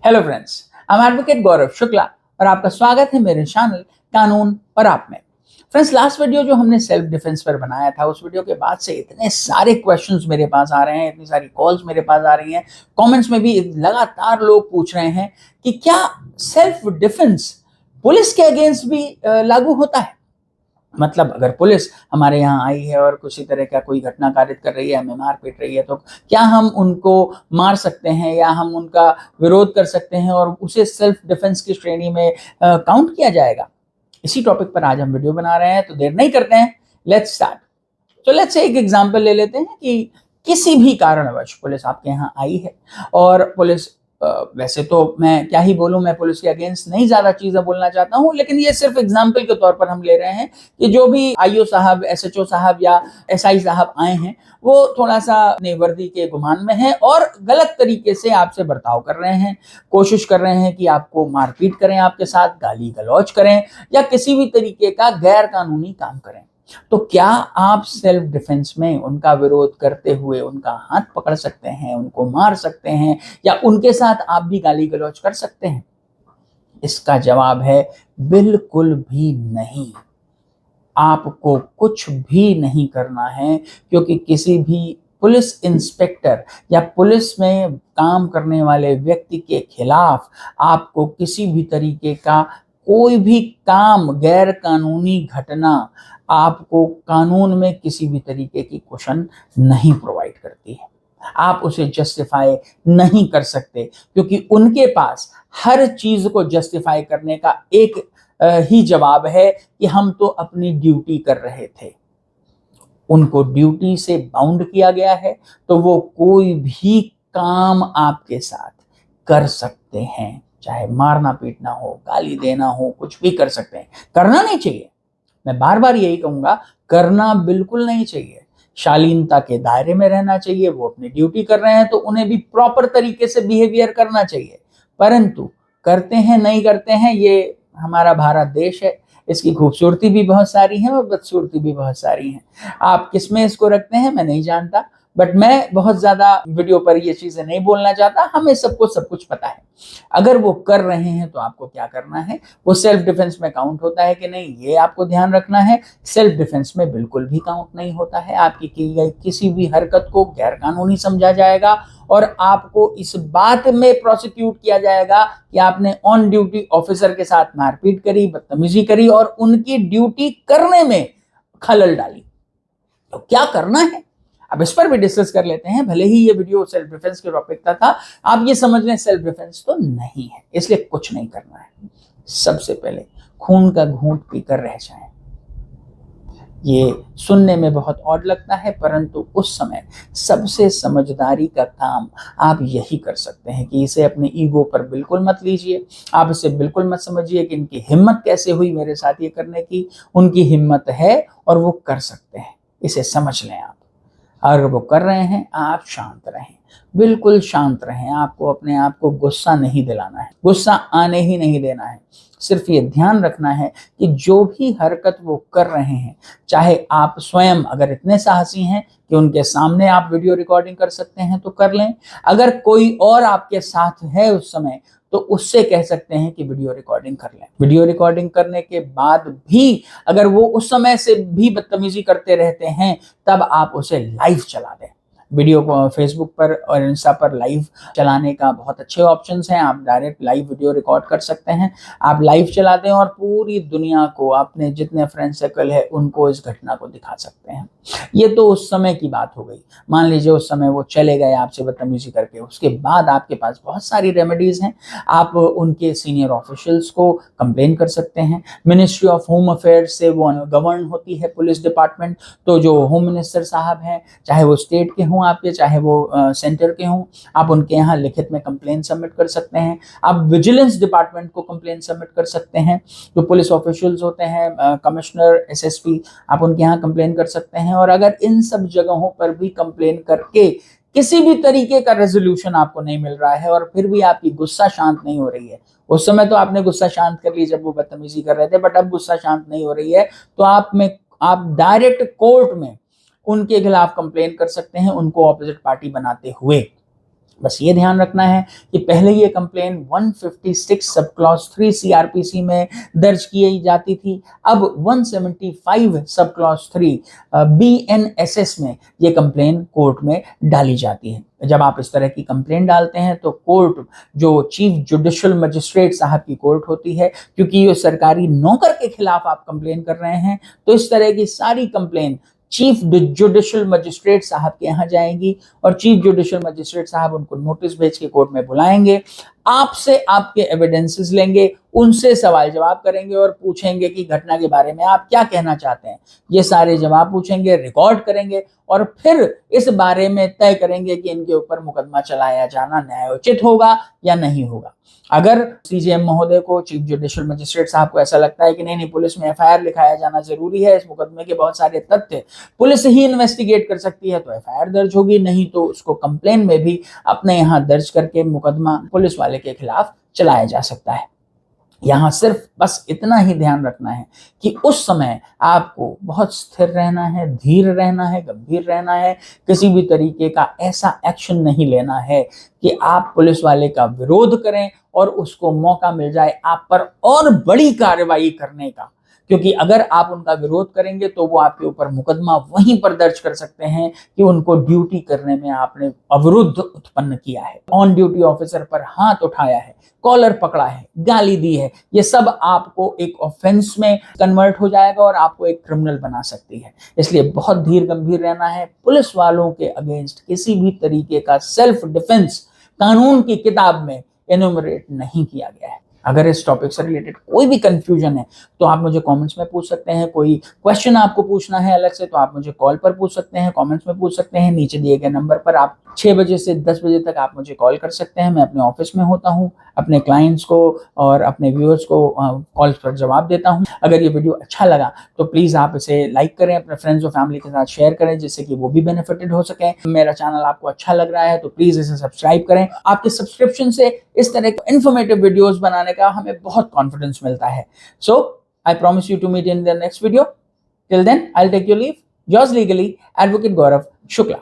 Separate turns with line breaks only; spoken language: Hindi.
Hello friends, I am advocate Gaurav Shukla और आपका स्वागत है मेरे चैनल कानून और आप में। फ्रेंड्स, लास्ट वीडियो जो हमने सेल्फ डिफेंस पर बनाया था, उस वीडियो के बाद से इतने सारे क्वेश्चंस मेरे पास आ रहे हैं, इतनी सारी कॉल्स मेरे पास आ रही हैं, कमेंट्स में भी लगातार लोग पूछ रहे हैं कि क्या सेल्फ डिफेंस पुलिस के अगेंस्ट भी लागू होता है। मतलब अगर पुलिस हमारे यहाँ आई है और किसी तरह का कोई घटना कारित कर रही है, हमें मार पीट रही है, तो क्या हम उनको मार सकते हैं या हम उनका विरोध कर सकते हैं और उसे सेल्फ डिफेंस की श्रेणी में काउंट किया जाएगा। इसी टॉपिक पर आज हम वीडियो बना रहे हैं, तो देर नहीं करते हैं, लेट्स स्टार्ट। तो लेट्स से एक एग्जांपल ले लेते हैं कि किसी भी कारणवश पुलिस आपके यहाँ आई है और पुलिस वैसे तो मैं क्या ही बोलूं, मैं पुलिस के अगेंस्ट नहीं ज्यादा चीजें बोलना चाहता हूं, लेकिन ये सिर्फ एग्जाम्पल के तौर पर हम ले रहे हैं कि जो भी आईओ साहब, एसएचओ साहब या एसआई साहब आए हैं, वो थोड़ा सा अपनी वर्दी के गुमान में हैं और गलत तरीके से आपसे बर्ताव कर रहे हैं, कोशिश कर रहे हैं कि आपको मारपीट करें, आपके साथ गाली गलौज करें या किसी भी तरीके का गैर कानूनी काम करें। तो क्या आप सेल्फ डिफेंस में उनका विरोध करते हुए उनका हाथ पकड़ सकते हैं, उनको मार सकते हैं या उनके साथ आप भी गाली गलौज कर सकते हैं? इसका जवाब है बिल्कुल भी नहीं। आपको कुछ भी नहीं करना है, क्योंकि किसी भी पुलिस इंस्पेक्टर या पुलिस में काम करने वाले व्यक्ति के खिलाफ आपको किसी भी तरीके का कोई भी काम, गैर कानूनी घटना आपको कानून में किसी भी तरीके की क्वेश्चन नहीं प्रोवाइड करती है। आप उसे जस्टिफाई नहीं कर सकते, क्योंकि उनके पास हर चीज को जस्टिफाई करने का एक ही जवाब है कि हम तो अपनी ड्यूटी कर रहे थे। उनको ड्यूटी से बाउंड किया गया है, तो वो कोई भी काम आपके साथ कर सकते हैं, चाहे मारना पीटना हो, गाली देना हो, कुछ भी कर सकते हैं। करना नहीं चाहिए, मैं बार बार यही कहूंगा, करना बिल्कुल नहीं चाहिए। शालीनता के दायरे में रहना चाहिए। वो अपनी ड्यूटी कर रहे हैं तो उन्हें भी प्रॉपर तरीके से बिहेवियर करना चाहिए। परंतु करते हैं नहीं करते हैं, ये हमारा भारत देश है, इसकी खूबसूरती भी बहुत सारी है और बदसूरती भी बहुत सारी है। आप किसमें इसको रखते हैं मैं नहीं जानता, बट मैं बहुत ज्यादा वीडियो पर ये चीजें नहीं बोलना चाहता। हमें सबको सब कुछ पता है। अगर वो कर रहे हैं तो आपको क्या करना है, वो सेल्फ डिफेंस में काउंट होता है कि नहीं, ये आपको ध्यान रखना है। सेल्फ डिफेंस में बिल्कुल भी काउंट नहीं होता है। आपकी की गई किसी भी हरकत को गैर कानूनी समझा जाएगा और आपको इस बात में प्रोसिक्यूट किया जाएगा कि आपने ऑन ड्यूटी ऑफिसर के साथ मारपीट करी, बदतमीजी करी और उनकी ड्यूटी करने में खलल डाली। तो क्या करना है, अब इस पर भी डिस्कस कर लेते हैं। भले ही ये वीडियो सेल्फ डिफेंस के टॉपिक का था, आप ये समझ लें सेल्फ डिफेंस तो नहीं है, इसलिए कुछ नहीं करना है। सबसे पहले खून का घूंट पीकर रह जाएं। ये सुनने में बहुत ऑड लगता है, परंतु उस समय सबसे समझदारी का काम आप यही कर सकते हैं कि इसे अपने ईगो पर बिल्कुल मत लीजिए। आप इसे बिल्कुल मत समझिए कि इनकी हिम्मत कैसे हुई मेरे साथ ये करने की। उनकी हिम्मत है और वो कर सकते हैं, इसे समझ लें आप। अगर वो कर रहे हैं, आप शांत रहें, बिल्कुल शांत रहें। आपको अपने आप को गुस्सा नहीं दिलाना है, गुस्सा आने ही नहीं देना है। सिर्फ ये ध्यान रखना है कि जो भी हरकत वो कर रहे हैं, चाहे आप स्वयं अगर इतने साहसी हैं कि उनके सामने आप वीडियो रिकॉर्डिंग कर सकते हैं तो कर लें। अगर कोई और आपके साथ है उस समय, तो उससे कह सकते हैं कि वीडियो रिकॉर्डिंग कर लें। वीडियो रिकॉर्डिंग करने के बाद भी अगर वो उस समय से भी बदतमीजी करते रहते हैं, तब आप उसे लाइव चला दें। वीडियो को फेसबुक पर और इंस्टा पर लाइव चलाने का बहुत अच्छे ऑप्शंस हैं। आप डायरेक्ट लाइव वीडियो रिकॉर्ड कर सकते हैं। आप लाइव चला दें और पूरी दुनिया को, अपने जितने फ्रेंड सर्कल है उनको इस घटना को दिखा सकते हैं। ये तो उस समय की बात हो गई। मान लीजिए उस समय वो चले गए आपसे बदतमीजी करके, उसके बाद आपके पास बहुत सारी रेमेडीज हैं। आप उनके सीनियर ऑफिशियल्स को कंप्लेन कर सकते हैं। मिनिस्ट्री ऑफ होम अफेयर्स से वो गवर्न होती है पुलिस डिपार्टमेंट, तो जो होम मिनिस्टर साहब हैं, चाहे वो स्टेट के हों आपके, चाहे वो सेंटर के हों, आप उनके यहाँ लिखित में कंप्लेन सबमिट कर सकते हैं। आप विजिलेंस डिपार्टमेंट को कंप्लेन सबमिट कर सकते हैं। जो पुलिस ऑफिशियल्स होते हैं, कमिश्नर, एसएसपी, आप उनके यहाँ कंप्लेन कर सकते हैं। और अगर इन सब जगहों पर भी कंप्लेन करके किसी भी तरीके का रेजोल्यूशन आपको नहीं मिल रहा है और फिर भी आपकी गुस्सा शांत नहीं हो रही है, उस समय तो आपने गुस्सा शांत कर लिया जब वो बदतमीजी कर रहे थे, बट अब गुस्सा शांत नहीं हो रही है, तो आप डायरेक्ट कोर्ट में उनके खिलाफ कंप्लेन कर सकते हैं, उनको ऑपोजिट पार्टी बनाते हुए। बस ये ध्यान रखना है कि पहले ये कंप्लेन 156 सब क्लॉज 3 सीआरपीसी में दर्ज की जाती थी, अब 175 सब क्लॉज 3 बीएनएसएस में ये कंप्लेन कोर्ट में डाली जाती है। जब आप इस तरह की कंप्लेन डालते हैं तो कोर्ट, जो चीफ जुडिशियल मजिस्ट्रेट साहब की कोर्ट होती है, क्योंकि ये सरकारी नौकर के खिलाफ आप कंप्लेन कर रहे हैं, तो इस तरह की सारी कंप्लेन चीफ जुडिशियल मजिस्ट्रेट साहब के यहाँ जाएंगी और चीफ जुडिशियल मजिस्ट्रेट साहब उनको नोटिस भेज के कोर्ट में बुलाएंगे, आपसे आपके एविडेंसेस लेंगे, उनसे सवाल जवाब करेंगे और पूछेंगे कि घटना के बारे में आप क्या कहना चाहते हैं। ये सारे जवाब पूछेंगे, रिकॉर्ड करेंगे और फिर इस बारे में तय करेंगे कि इनके ऊपर मुकदमा चलाया जाना न्यायोचित होगा या नहीं होगा। अगर सीजेएम महोदय को, चीफ जुडिशियल मजिस्ट्रेट साहब को ऐसा लगता है कि नहीं पुलिस में एफआईआर लिखाया जाना जरूरी है, इस मुकदमे के बहुत सारे तथ्य पुलिस ही इन्वेस्टिगेट कर सकती है, तो एफआईआर दर्ज होगी, नहीं तो उसको कंप्लेन में भी अपने यहाँ दर्ज करके मुकदमा पुलिस वाले के खिलाफ चलाया जा सकता है। यहाँ सिर्फ बस इतना ही ध्यान रखना है कि उस समय आपको बहुत स्थिर रहना है, धीर रहना है, गंभीर रहना है, किसी भी तरीके का ऐसा एक्शन नहीं लेना है कि आप पुलिस वाले का विरोध करें और उसको मौका मिल जाए आप पर और बड़ी कार्रवाई करने का, क्योंकि अगर आप उनका विरोध करेंगे तो वो आपके ऊपर मुकदमा वहीं पर दर्ज कर सकते हैं कि उनको ड्यूटी करने में आपने अवरुद्ध उत्पन्न किया है, ऑन ड्यूटी ऑफिसर पर हाथ उठाया है, कॉलर पकड़ा है, गाली दी है। ये सब आपको एक ऑफेंस में कन्वर्ट हो जाएगा और आपको एक क्रिमिनल बना सकती है। इसलिए बहुत धीर गंभीर रहना है। पुलिस वालों के अगेंस्ट किसी भी तरीके का सेल्फ डिफेंस कानून की किताब में एनुमरेट नहीं किया गया है। अगर इस टॉपिक से रिलेटेड कोई भी कंफ्यूजन है तो आप मुझे कमेंट्स में पूछ सकते हैं। कोई क्वेश्चन आपको पूछना है अलग से तो आप मुझे कॉल पर पूछ सकते हैं, कमेंट्स में पूछ सकते हैं। नीचे दिए गए नंबर पर आप 6 बजे से 10 बजे तक आप मुझे कॉल कर सकते हैं। मैं अपने ऑफिस में होता हूँ, अपने क्लाइंट्स को और अपने व्यूअर्स को कॉल्स पर जवाब देता हूँ। अगर ये वीडियो अच्छा लगा तो प्लीज़ आप इसे लाइक करें, अपने फ्रेंड्स और फैमिली के साथ शेयर करें जिससे कि वो भी बेनिफिटेड हो सकें। मेरा चैनल आपको अच्छा लग रहा है तो प्लीज़ इसे सब्सक्राइब करें। आपके सब्सक्रिप्शन से इस तरह के इन्फॉर्मेटिव वीडियोज़ बनाने का हमें बहुत कॉन्फिडेंस मिलता है। So I promise you to meet in the next video. Till then I will take your leave. Yours legally, advocate Gaurav Shukla.